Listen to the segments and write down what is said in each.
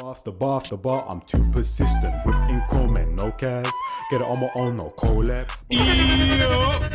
Off the bar, I'm too persistent. Whipping comment, no cast. Get it on my own, no collab.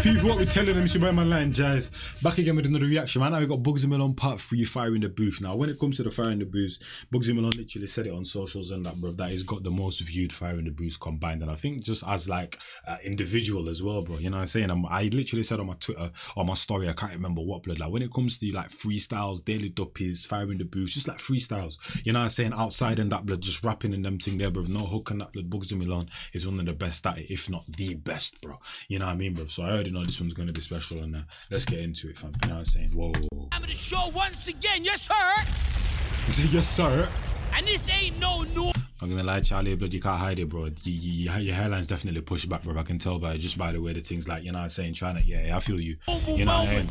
People, what we telling them, it's your boy ManLykeNjies. Back again with another reaction. Right now we got Bugzy Malone pt3 fire in the booth. Now when it comes to the fire in the booth, Bugzy Malone literally said it on socials and that, bro, that he's got the most viewed fire in the booth combined. And I think just as like individual as well, bro, you know what I'm saying? I literally said on my Twitter, on my story, I can't remember what, blood, like when it comes to like freestyles, daily duppies, fire in the booth, just like freestyles, you know what I'm saying, outside and that, blood, just rapping and them thing there, bro, no hook and that, blood, Bugzy Malone is one of the best at it, if not the best, bro, you know what I mean, bro? So I already know this one's gonna be special, and let's get into it, fam, you know what I'm saying? Whoa. I'm at the show once again, yes sir! Yes sir! And this ain't no new. I'm gonna lie, Charlie, blood, you can't hide it, bro. Your hairline's definitely pushed back, bro. I can tell by just by the way the thing's like, you know what I'm saying, trying to, yeah, I feel you. You know what I mean?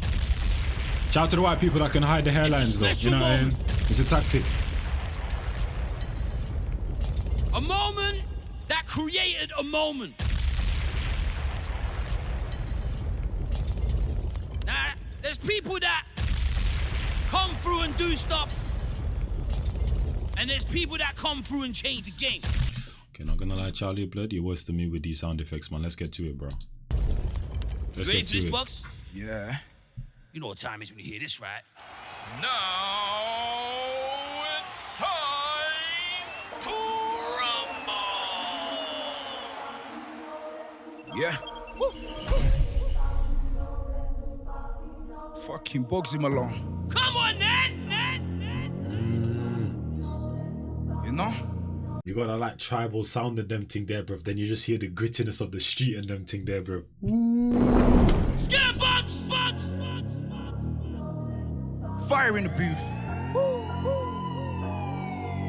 Shout out to the white people that can hide the hairlines though, you know what I mean? It's a tactic. A moment that created a moment. Now, there's people that come through and do stuff, and there's people that come through and change the game. Okay, not gonna lie, Charlie, blood, you're worse than me with these sound effects, man. Let's get to it, bro. Let's Ready get for to this, it. Bugs? Yeah. You know what time it is when you hear this, right? Now it's time to rumble. Yeah. Woo. Fucking Bugzy Malone. Come on, Ned! You know? You got that like tribal sound and them thing there, bro. Then you just hear the grittiness of the street and them thing there, bro. Scare Bugs! Fire in the booth.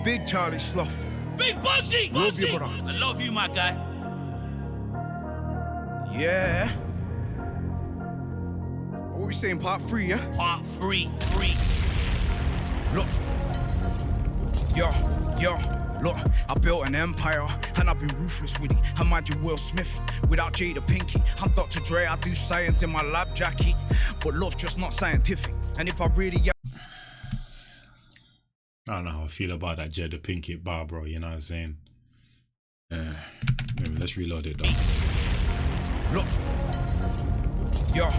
Big Charlie Sloth. Big Bugsy! Love you, Bugsy! brother. I love you, my guy. Yeah. What we saying, part 3, yeah? Part 3. Look. Yo, look, I built an empire and I've been ruthless with it. I mind you Will Smith without Jada Pinkett. I'm Dr. Dre, I do science in my lab jacket, but love's just not scientific. And if I really I don't know how I feel about that Jada Pinkett bar, bro, you know what I'm saying? Let's reload it though. Look, yo,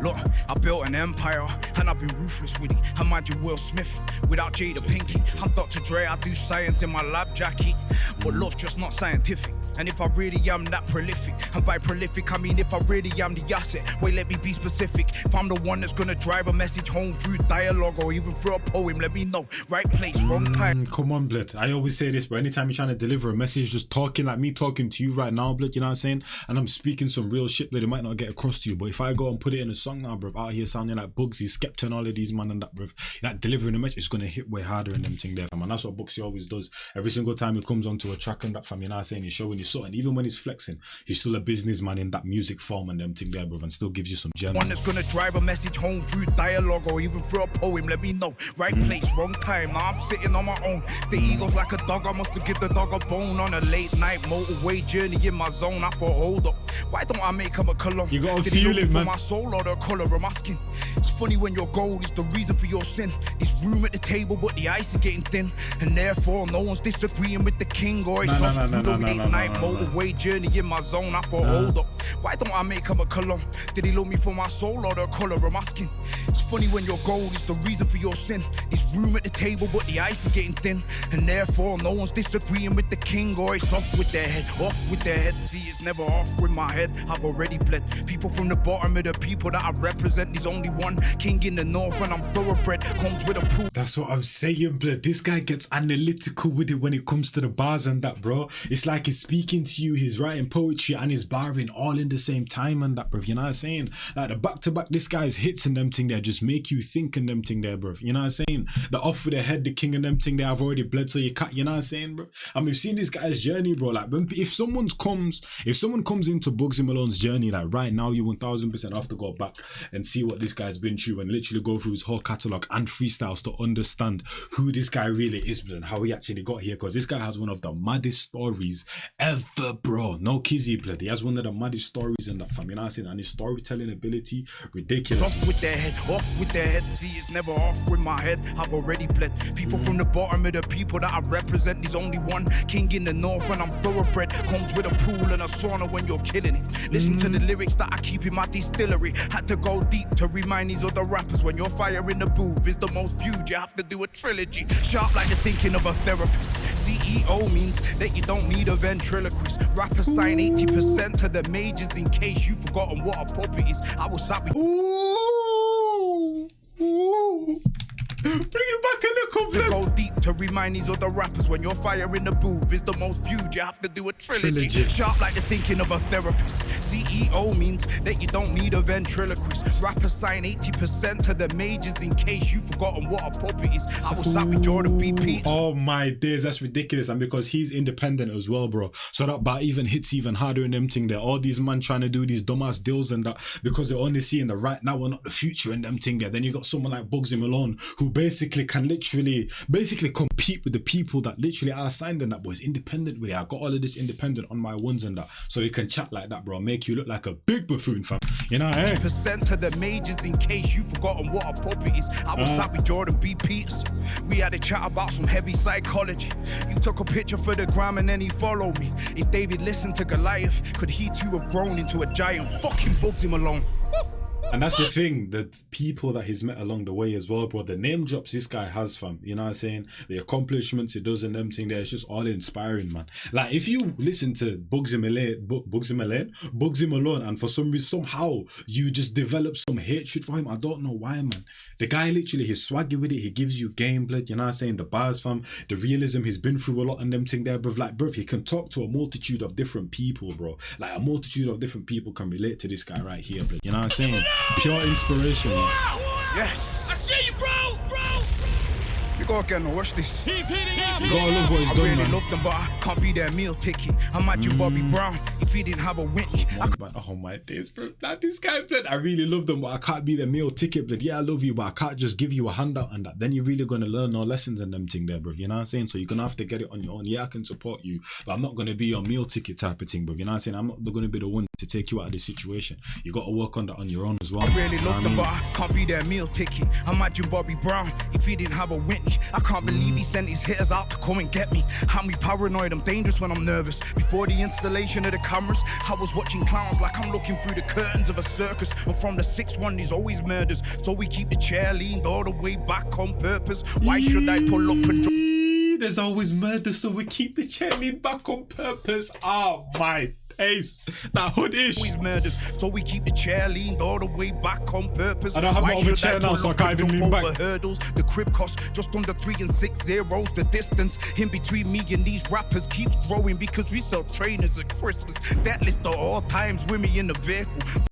look, I built an empire and I've been ruthless with it. I mind you Will Smith without Jada Pinkett. I'm Dr. Dre, I do science in my lab jacket, but love's just not scientific. And if I really am that prolific, and by prolific I mean if I really am the asset, wait, let me be specific. If I'm the one that's gonna drive a message home through dialogue or even through a poem, let me know. Right place, wrong time. Come on, blood. I always say this, but anytime you're trying to deliver a message, just talking like me talking to you right now, blood, you know what I'm saying? And I'm speaking some real shit, blood, it might not get across to you, but if I go and put it in a song now, bro, out here sounding like Bugsy, Skepta and all of these man and that, bro, like delivering a message, it's gonna hit way harder in them thing there, fam. And that's what Bugsy always does. Every single time he comes onto a track and that, fam, you know what I'm saying? He's showing you something. Even when he's flexing, he's still a businessman in that music form and them thing there, bro, and still gives you some gems. One that's gonna drive a message home through dialogue or even through a poem, let me know. Right place, wrong time, now I'm sitting on my own. The ego's like a dog, I must have give the dog a bone. On a late night motorway journey in my zone, I thought, hold up, why don't I make him a cologne? You gotta Did feel he it, for man. my soul or the color of my skin? It's funny when your goal is the reason for your sin. There's room at the table, but the ice is getting thin, and therefore no one's disagreeing with the king or his son. Through the late night motorway journey in my zone, I thought, hold up, why don't I make him a cologne? Did he love me for my soul or the color of my skin? It's funny when your goal is the reason for your sin. There's room at the table, but the ice is getting thin, and therefore no one's disagreeing with the king or it's off with their head, off with their head. See, it's never off with my head. I've already bled people from the bottom of the people that I represent. There's only one king in the north, and I'm thoroughbred. Comes with a pool. That's what I'm saying, blood. This guy gets analytical with it when it comes to the bars and that, bro. It's like he's speaking to you, he's writing poetry and he's barring all in the same time and that, bro. You know what I'm saying? Like the back-to-back, this guy's hits and them thing there just make you think and them thing there, bro. You know what I'm saying? The off with the head, the king and them thing there, I've already bled so you can't, you know what I'm saying, bro? And we've seen this guy's journey, bro. Like if someone comes into Bugzy Malone's journey, like right now, you 1000% have to go back and see what this guy's been through and literally go through his whole catalogue and freestyles to understand who this guy really is, bro, and how he actually got here. Because this guy has one of the maddest stories ever, bro. No kizzy, blood. He has one of the maddest stories in that, fam. You know what I'm saying? And his storytelling ability, ridiculous. Off with their head, off with their head. See, it's never off with my head. I've already bled people from the bottom of the people that I represent. There's only one king in the north and I'm thoroughbred. Comes with a pool and a sauna when you're killing it. Listen to the lyrics that I keep in my distillery. Had to go deep to remind these other rappers when your fire in the booth is the most viewed. You have to do a trilogy. Sharp like the thinking of a therapist. CEO means that you don't need a ventriloquist. Rappers sign 80% to the majors in case you've forgotten what a puppet is. I was sat with. Ooh. Bring it back a little bit. Go deep to remind these other rappers when your fire in the booth is the most viewed. You have to do a trilogy. Sharp like the thinking of a therapist. CEO means that you don't need a ventriloquist. Rappers sign 80% to the majors in case you've forgotten what a puppet is. I was sat with Jordan BP. Oh my days, that's ridiculous. And because he's independent as well, bro. So that bar even hits even harder in them thing there. All these man trying to do these dumbass deals and that because they're only seeing the right now and not the future in them thing there. Then you got someone like Bugzy Malone who basically can basically compete with the people that literally are signed and that, boy, is independent with it. I got all of this independent on my ones and that. So he can chat like that, bro. Make you look like a big buffoon, fam. You know, eh? Percent to the majors in case you've forgotten what a puppet is. I was sat with Jordan B. Peters. We had a chat about some heavy psychology. You took a picture for the gram and then he followed me. If David listened to Goliath, could he too have grown into a giant? Fucking Bugzy Malone. And that's the thing, the people that he's met along the way as well, bro. The name drops this guy has, fam. You know what I'm saying? The accomplishments he does and them thing there, it's just all inspiring, man. Like, if you listen to Bugzy Malone, and for some reason, somehow, you just develop some hatred for him, I don't know why, man. The guy literally, he's swaggy with it, he gives you game, blood, you know what I'm saying? The bars, fam, the realism, he's been through a lot and them thing there, bro. Like, bro, he can talk to a multitude of different people, bro. Like, a multitude of different people can relate to this guy right here, blood. You know what I'm saying? Pure inspiration, man. Yes. I see you, bro. You go again, watch this. He's hitting up. You gotta love what he's I done, really man. love them, but I can't be their meal ticket. I'm at Bobby Brown if he didn't have a Whitney. Oh my days, bro. Like, this guy, blood, I really love them, but I can't be the meal ticket, blood. Yeah, I love you, but I can't just give you a handout and that. Then you're really gonna learn no lessons and them thing there, bro. You know what I'm saying? So you're gonna have to get it on your own. Yeah, I can support you, but I'm not gonna be your meal ticket type of thing, bro. You know what I'm saying? I'm not gonna be the one to take you out of this situation. You gotta work on that on your own as well. I really love them, but I can't be their meal ticket. Imagine Bobby Brown if he didn't have a Whitney. I can't believe he sent his hitters out to come and get me. I'm paranoid, I'm dangerous when I'm nervous. Before the installation of the cameras, I was watching clowns like I'm looking through the curtains of a circus. And from the 6-1, there's always murders. So we keep the chair leaned all the way back on purpose. Why should I pull up and drop? There's always murder, so we keep the chair lean back on purpose. Oh my days. That hood-ish. Always murders, so we keep the chair leaned all the way back on purpose. I don't have my other chair now, so I can't even lean back. Hurdles. The crib costs just under 3 and 6 zeros. The distance in between me and these rappers keeps growing because we sell trainers at Christmas. That list of all times with me in the vehicle.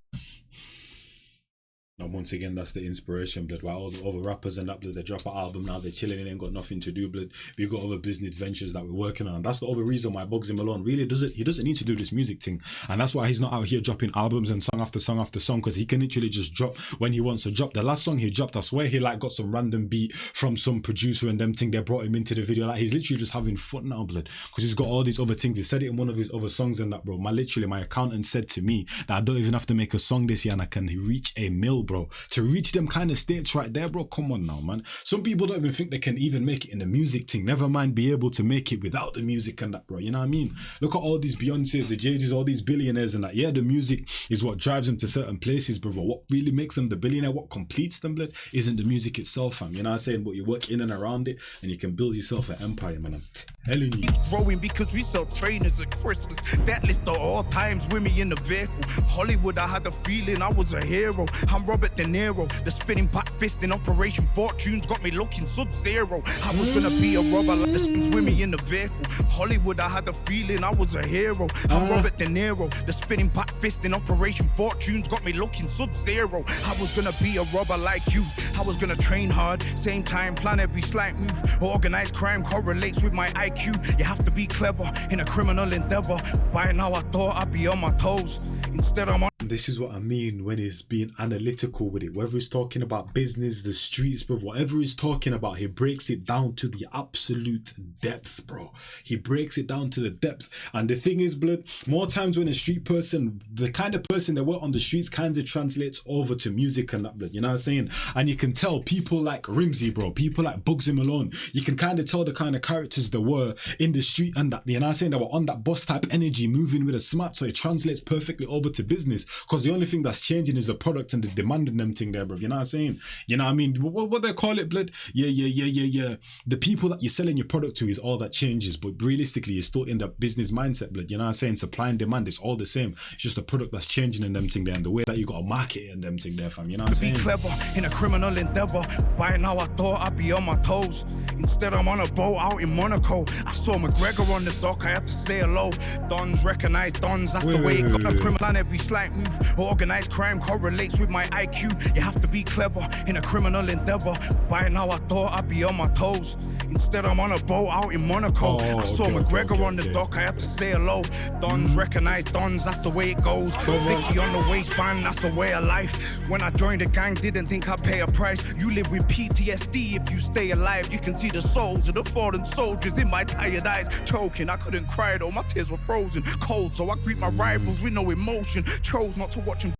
And once again, that's the inspiration, blood. While all the other rappers and that, blood, they drop an album now, they're chilling and ain't got nothing to do, blood. We got other business ventures that we're working on. And that's the other reason why Bugzy Malone really doesn't need to do this music thing. And that's why he's not out here dropping albums and song after song after song, because he can literally just drop when he wants to drop. The last song he dropped, I swear he like got some random beat from some producer and them thing. They brought him into the video. Like, he's literally just having fun now, blood, because he's got all these other things. He said it in one of his other songs and that, bro. My accountant said to me that I don't even have to make a song this year and I can reach a mil, bro. To reach them kind of states right there, bro. Come on now, man. Some people don't even think they can even make it in the music thing. Never mind be able to make it without the music and that, bro. You know what I mean? Look at all these Beyoncés, the Jay-Z's, all these billionaires and that. Yeah, the music is what drives them to certain places, bro. But what really makes them the billionaire, what completes them, blood, isn't the music itself, fam. You know what I'm saying? But you work in and around it and you can build yourself an empire, man. I'm telling you. Keeps growing because we sell trainers at Christmas. That list of all times with me in the vehicle. Hollywood, I had a feeling I was a hero. I'm Robert De Niro. The spinning back fist in Operation Fortune's got me looking sub-zero. I was gonna be a robber like the spins with me in the vehicle. Hollywood, I had a feeling I was a hero. I'm Robert De Niro. The spinning back fist in Operation Fortune's got me looking sub-zero. I was gonna be a robber like you. I was gonna train hard, same time, plan every slight move. Organized crime correlates with my IQ. You have to be clever in a criminal endeavor. By now I thought I'd be on my toes. Instead I'm on This is what I mean when he's being analytical with it. Whether he's talking about business, the streets, bro, whatever he's talking about, he breaks it down to the absolute depth, bro. He breaks it down to the depth. And the thing is, blood, more times when a street person, the kind of person that were on the streets kind of translates over to music and that, blood. You know what I'm saying? And you can tell people like Rimsey, bro, people like Bugzy Malone, you can kind of tell the kind of characters there were in the street and that, you know what I'm saying? They were on that boss type energy, moving with a smart, so it translates perfectly over to business. Because the only thing that's changing is the product and the demand and them thing there, bro. You know what I'm saying? You know what I mean? What they call it, blood? Yeah. The people that you're selling your product to is all that changes. But realistically, you're still in that business mindset, blood. You know what I'm saying? Supply and demand, it's all the same. It's just the product that's changing in them thing there and the way that you got to market it and them thing there, fam. You know what I'm saying? Be clever in a criminal endeavor. By now I thought I'd be on my toes. Instead I'm on a boat out in Monaco. I saw McGregor on the dock, I had to say hello. Dons recognize dons, that's the way it got. A criminal on every slight move. Organized crime correlates with my IQ. You have to be clever in a criminal endeavor. By now I thought I'd be on my toes. Instead I'm on a boat out in Monaco. I saw McGregor on the dock, I had to say hello. Dons recognize dons, that's the way it goes. Vicky on the waistband, that's a way of life. When I joined the gang, didn't think I'd pay a price. You live with PTSD if you stay alive. You can see the souls of the fallen soldiers in my tired eyes. Choking, I couldn't cry though, my tears were frozen. Cold, so I greet my rivals with no emotion. Chose not to watch them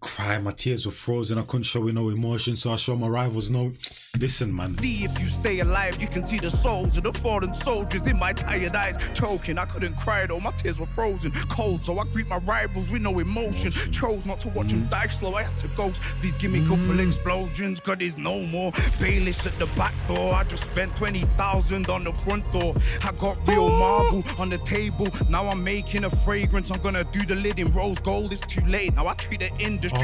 cry, my tears were frozen, I couldn't show no emotion, so I show my rivals no. Listen, man. If you stay alive, you can see the souls of the fallen soldiers in my tired eyes. Choking, I couldn't cry though, my tears were frozen. Cold, so I greet my rivals with no emotion. Chose not to watch them die slow, I had to ghost. Please give me a couple explosions, cause there's no more. Bailiffs at the back door, I just spent 20,000 on the front door. I got real marble on the table, now I'm making a fragrance. I'm gonna do the lid in rose gold, it's too late. Now I treat the industry.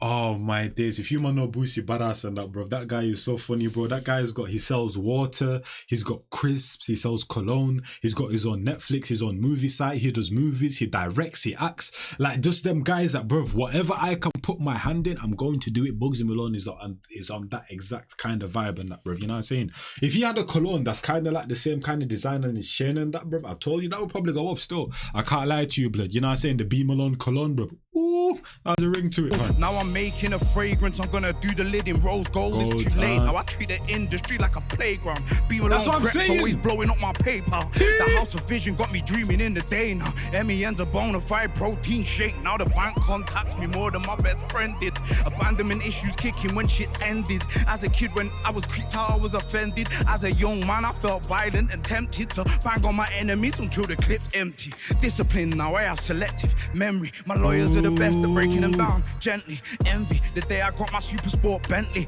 Oh my days, if you man know Bugzy Badass and that, bro, that guy is so funny, bro. That guy's got, he sells water, he's got crisps, he sells cologne, he's got his own Netflix, his own movie site, he does movies, he directs, he acts. Like just them guys that, bro, whatever I can put my hand in, I'm going to do it. Bugzy Malone is on that exact kind of vibe and that, bro. You know what I'm saying? If he had a cologne that's kind of like the same kind of design and his chain and that, bro, I told you that would probably go off still. I can't lie to you, blood. You know what I'm saying? The B Malone cologne, bro. Ooh, there's a ring to it, man. Now I'm making a fragrance, I'm gonna do the lid in rose gold, it's too late. Now I treat the industry like a playground. That's what I'm saying. Always blowing up my paper. The House of Vision got me dreaming in the day now. MEN's a bona fide protein shake. Now the bank contacts me more than my best friend did. Abandonment issues kicking when shit's ended. As a kid when I was kicked out, I was offended. As a young man, I felt violent and tempted to bang on my enemies until the clip's empty. Discipline, now I have selective memory. My lawyers are the best at breaking them down gently. Envy, the day I got my super sport Bentley.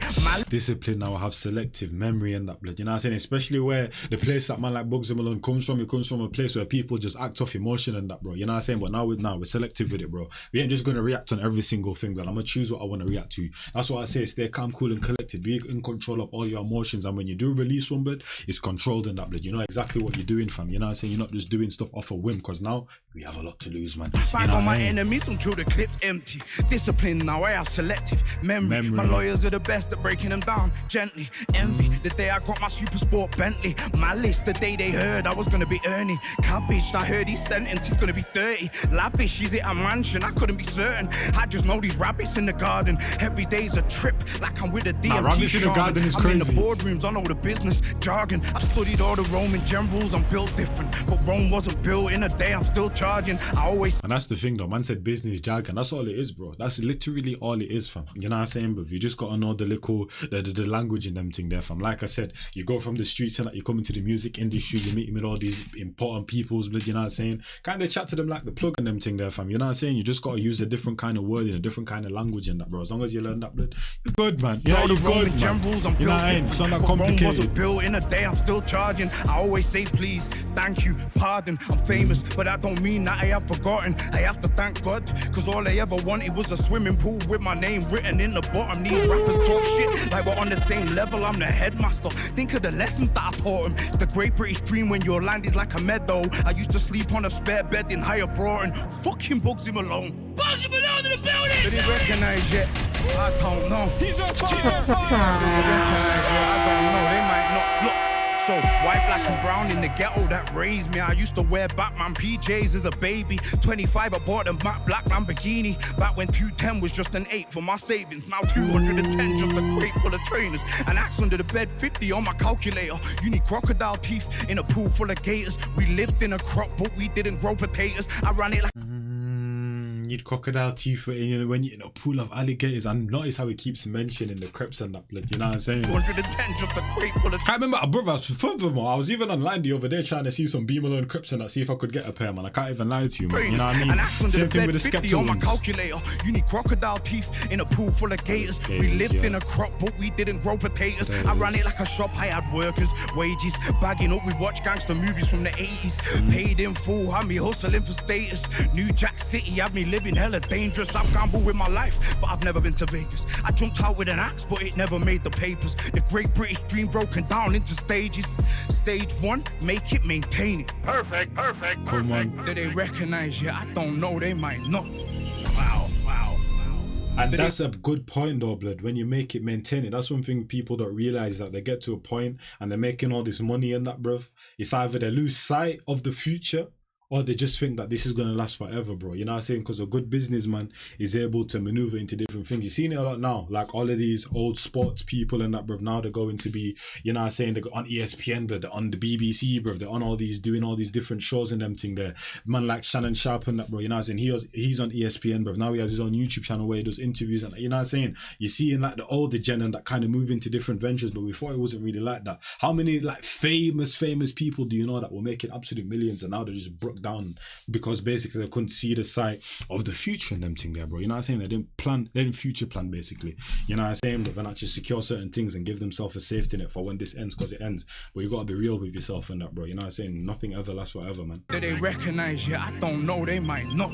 Discipline, now I have selective memory and that, blood. You know what I'm saying? Especially where the place that man like Bugzy Malone comes from, it comes from a place where people just act off emotion and that, bro. You know what I'm saying? But now we're selective with it, bro. We ain't just gonna react on every single thing, that I'm gonna choose what I want to react to. That's what I say, stay calm, cool and collected. Be in control of all your emotions, and when you do release one, blood, it's controlled and that, blood. You know exactly what you're doing, fam. You know what I'm saying? You're not just doing stuff off a whim, because now we have a lot to lose, man. Bang on my enemies until the clip's empty. Discipline, now I have selective memory. My lawyers are the best at breaking them down gently. Envy, the day I got my super sport Bentley. Malice, the day they heard I was gonna be earning. Cabbage, I heard his sentence is gonna be 30. Lavish, is it a mansion? I couldn't be certain. I just know these rabbits in the garden. Every day's a trip, like I'm with a DMT. Rabbits in the garden is crazy. I'm in the boardrooms, I know the business jargon. I studied all the Roman generals, I'm built different. But Rome wasn't built in a day, I'm still charging. I always. And that's the thing though, man said business jargon. That's all it is, bro. That's literally all it is, fam. You know what I'm saying? But you just gotta know the little, the language in them thing there, fam. Like I said, you go from the streets and that, you come into the music industry, you meet with all these important peoples, blood, you know what I'm saying? Kind of chat to them like the plug and them thing there, fam. You know what I'm saying? You just gotta use a different kind of word in a different kind of language in that, bro. As long as you learn that, blood, you're good, man. Yeah, you're good, man. Generals, I'm you know what I mean? It's not that complicated. Rome wasn't built in a day, I'm still charging. I always say please, thank you, pardon. I'm famous, but that don't mean that I have forgotten. I have to thank God, cause all I ever wanted was a swimming pool with my name written in the bottom. These rappers talk shit like we're on the same level, I'm the headmaster. Think of the lessons that I taught him. It's the great British dream when your land is like a meadow. I used to sleep on a spare bed in Higher Broughton. Fucking Bugzy Malone. Bugzy Malone in the building! Did he recognize yet? I don't know. He's on fire! I don't know, they might not. Look, So white, black and brown in the ghetto that raised me. I used to wear Batman PJs as a baby. 25 I bought a matte black Lamborghini. Back when 210 was just an 8 for my savings. Now 210 just a crate full of trainers. An axe under the bed, 50 on my calculator. You need crocodile teeth in a pool full of gators. We lived in a crop but we didn't grow potatoes. I ran it like Need crocodile teeth when you're in a pool of alligators. And notice how he keeps mentioning the Crips and that blood, you know what I'm saying? 110 just a crate full of I remember, brother, furthermore, I was even online the other day trying to see some B Malone Crips and that, see if I could get a pair, man. I can't even lie to you, man. You know what I mean? Same thing with the Skepta on my ones. calculator. You need crocodile teeth in a pool full of gators. We lived in a crop, but we didn't grow potatoes. I ran it like a shop. I had workers, wages, bagging up. We watched gangster movies from the 80s. Paid in full, had me hustling for status. New Jack City had me living hella dangerous. I've gambled with my life, but I've never been to Vegas. I jumped out with an axe, but it never made the papers. The great British dream broken down into stages. Stage 1, make it, maintain it. Perfect, perfect, Come on. Do they recognize you? I don't know, they might not. Wow, wow. And that's a good point though, blood. When you make it, maintain it. That's one thing people don't realize, that they get to a point and they're making all this money and that, bruv. It's either they lose sight of the future or they just think that this is going to last forever, bro. You know what I'm saying? Because a good businessman is able to maneuver into different things. You've seen it a lot now. Like all of these old sports people and that, bro. Now they're going to be, you know what I'm saying? They're on ESPN, bro. They're on the BBC, bro. They're on all these, doing all these different shows and them thing there. Man like Shannon Sharp and that, bro. You know what I'm saying? He's on ESPN, bro. Now he has his own YouTube channel where he does interviews and, you know what I'm saying? You see in like the older gen and that kind of move into different ventures, but before it wasn't really like that. How many like famous people do you know that were making absolute millions and now they're just broke down because basically they couldn't see the sight of the future in them thing there, bro. You know what I'm saying? They didn't future plan basically. You know what I'm saying? But they're not just secure certain things and give themselves a safety net for when this ends, because it ends. But you gotta be real with yourself and that, bro. You know what I'm saying? Nothing ever lasts forever, man. Do they recognize you? I don't know, they might not.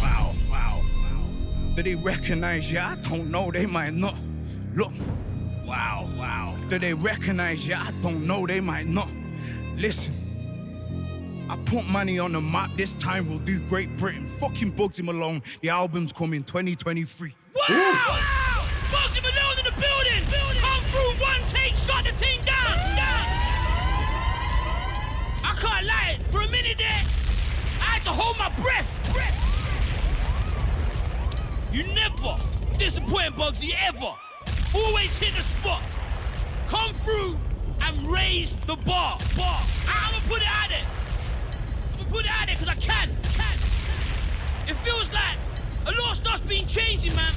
Wow, wow, wow. Do they recognize you? I don't know, they might not. Look. Wow, wow. Do they recognize you? I don't know, they might not. Listen. I put money on the map, this time we'll do Great Britain. Fucking Bugzy Malone, the album's coming 2023. Wow! Wow! Bugzy Malone in the building! Come through, one take, shut the team down! I can't lie, for a minute there, I had to hold my breath. You never disappoint Bugsy, ever. Always hit the spot. Come through and raise the bar. I'm gonna put it out there. Put it out there because I can. It feels like a lot of stuff's been changing, man.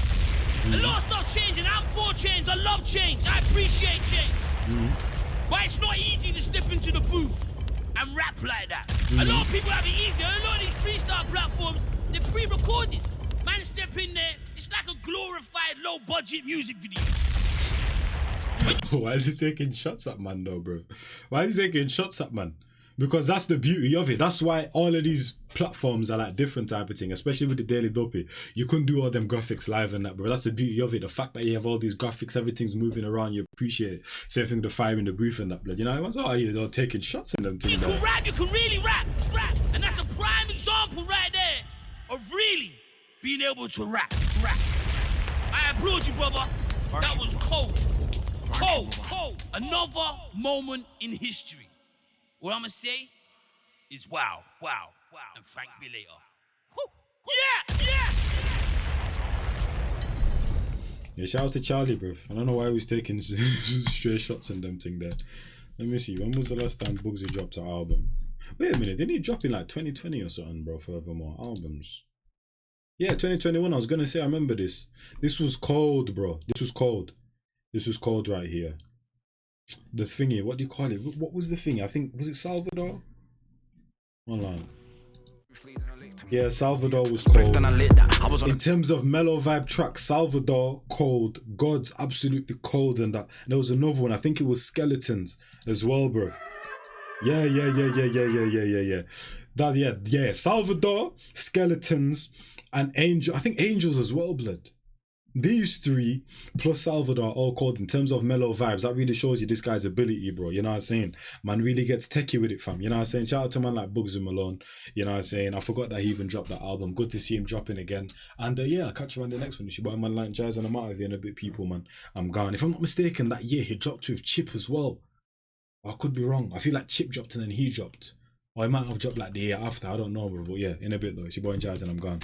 A lot of stuff's changing. I'm for change. I love change. I appreciate change. But it's not easy to step into the booth and rap like that. A lot of people have it easy. A lot of these freestyle platforms, they're pre-recorded. Man, step in there. It's like a glorified low-budget music video. Why is he taking shots at man though, bro? Why is he taking shots at man? Because that's the beauty of it. That's why all of these platforms are like different type of thing, especially with the Daily Dopey. You couldn't do all them graphics live and that, bro. That's the beauty of it. The fact that you have all these graphics, everything's moving around, you appreciate it. Same thing with the fire in the booth and that, blood. You know, everyone's they're taking shots in them things. You can rap, you can really rap. And that's a prime example right there of really being able to rap. I applaud you, brother. That was cold. Another moment in history. What I'm gonna say is wow, and thank me later. Woo. Yeah, shout out to Charlie, bro. I don't know why he was taking stray shots and them thing there. Let me see, when was the last time Bugsy dropped an album? Wait a minute, didn't he drop in like 2020 or something, bro, furthermore? Albums. Yeah, 2021, I was gonna say, I remember this. This was cold, bro. This was cold right here. The thingy, what do you call it? What was the thing? I think, was it Salvador? Online. Yeah, Salvador was cold. In terms of mellow vibe tracks, Salvador, cold. God's absolutely cold and that. And there was another one, I think it was Skeletons as well, bro. Yeah. Salvador, Skeletons, and Angel. I think Angels as well, blood. These three plus Salvador all called in terms of mellow vibes. That really shows you this guy's ability, bro. You know what I'm saying? Man really gets techie with it, fam. You know what I'm saying? Shout out to man like Bugzy Malone. You know what I'm saying? I forgot that he even dropped that album. Good to see him dropping again. And yeah, I'll catch you on the next one. It's your boy ManLykeNjies, and I'm out of here in a bit, people, man. I'm gone. If I'm not mistaken, that year he dropped with Chip as well. I could be wrong. I feel like Chip dropped and then he dropped. Or he might have dropped like the year after. I don't know, bro. But yeah, in a bit though. It's your boy Njies and I'm gone.